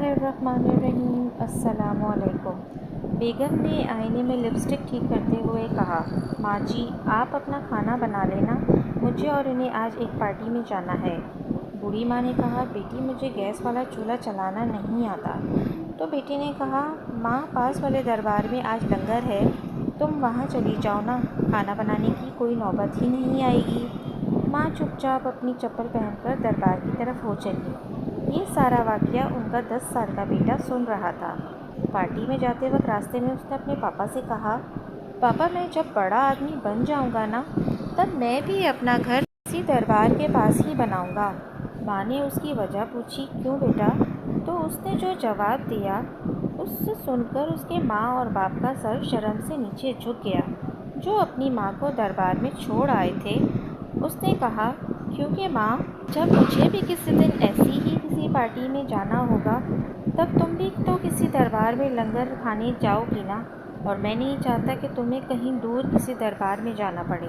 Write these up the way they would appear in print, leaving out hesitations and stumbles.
बिस्मिल्लाहिर्रहमानिर्रहीम। अस्सलामुअलैकुम। बेगम ने आईने में लिपस्टिक ठीक करते हुए कहा, माँ जी आप अपना खाना बना लेना, मुझे और इन्हें आज एक पार्टी में जाना है। बूढ़ी माँ ने कहा, बेटी मुझे गैस वाला चूल्हा चलाना नहीं आता। तो बेटी ने कहा, माँ पास वाले दरबार में आज लंगर है, तुम वहाँ चली जाओ ना, खाना बनाने की कोई नौबत ही नहीं आएगी। माँ चुपचाप अपनी चप्पल पहनकर दरबार की तरफ हो चली। ये सारा वाक़या उनका 10 साल का बेटा सुन रहा था। पार्टी में जाते वक्त रास्ते में उसने अपने पापा से कहा, पापा मैं जब बड़ा आदमी बन जाऊंगा ना, तब मैं भी अपना घर इसी दरबार के पास ही बनाऊंगा। माँ ने उसकी वजह पूछी, क्यों बेटा? तो उसने जो जवाब दिया, उससे सुनकर उसके माँ और बाप का सर शर्म से नीचे झुक गया, जो अपनी माँ को दरबार में छोड़ आए थे। उसने कहा, क्योंकि माँ, जब मुझे भी किसी दिन ऐसी ही किसी पार्टी में जाना होगा, तब तुम भी तो किसी दरबार में लंगर खाने जाओगी ना, और मैं नहीं चाहता कि तुम्हें कहीं दूर किसी दरबार में जाना पड़े।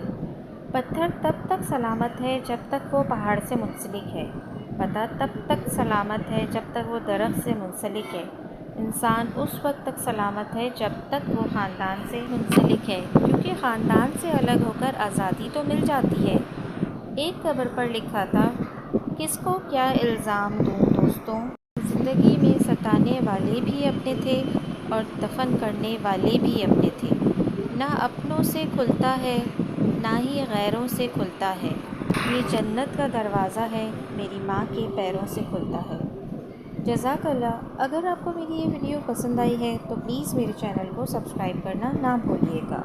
पत्थर तब तक सलामत है जब तक वो पहाड़ से मुंसलिक है, पता तब तक सलामत है जब तक वो दरख्त से मुंसलिक है, इंसान उस वक्त तक सलामत है जब तक वो ख़ानदान से मुंसलिक है, क्योंकि ख़ानदान से अलग होकर आज़ादी तो मिल जाती है। एक कब्र पर लिखा था, किसको क्या इल्ज़ाम दूँ दोस्तों, ज़िंदगी में सताने वाले भी अपने थे और दफन करने वाले भी अपने थे। ना अपनों से खुलता है ना ही गैरों से खुलता है, ये जन्नत का दरवाज़ा है, मेरी माँ के पैरों से खुलता है। जज़ाकल्लाह। अगर आपको मेरी ये वीडियो पसंद आई है तो प्लीज़ मेरे चैनल को सब्सक्राइब करना ना भूलिएगा।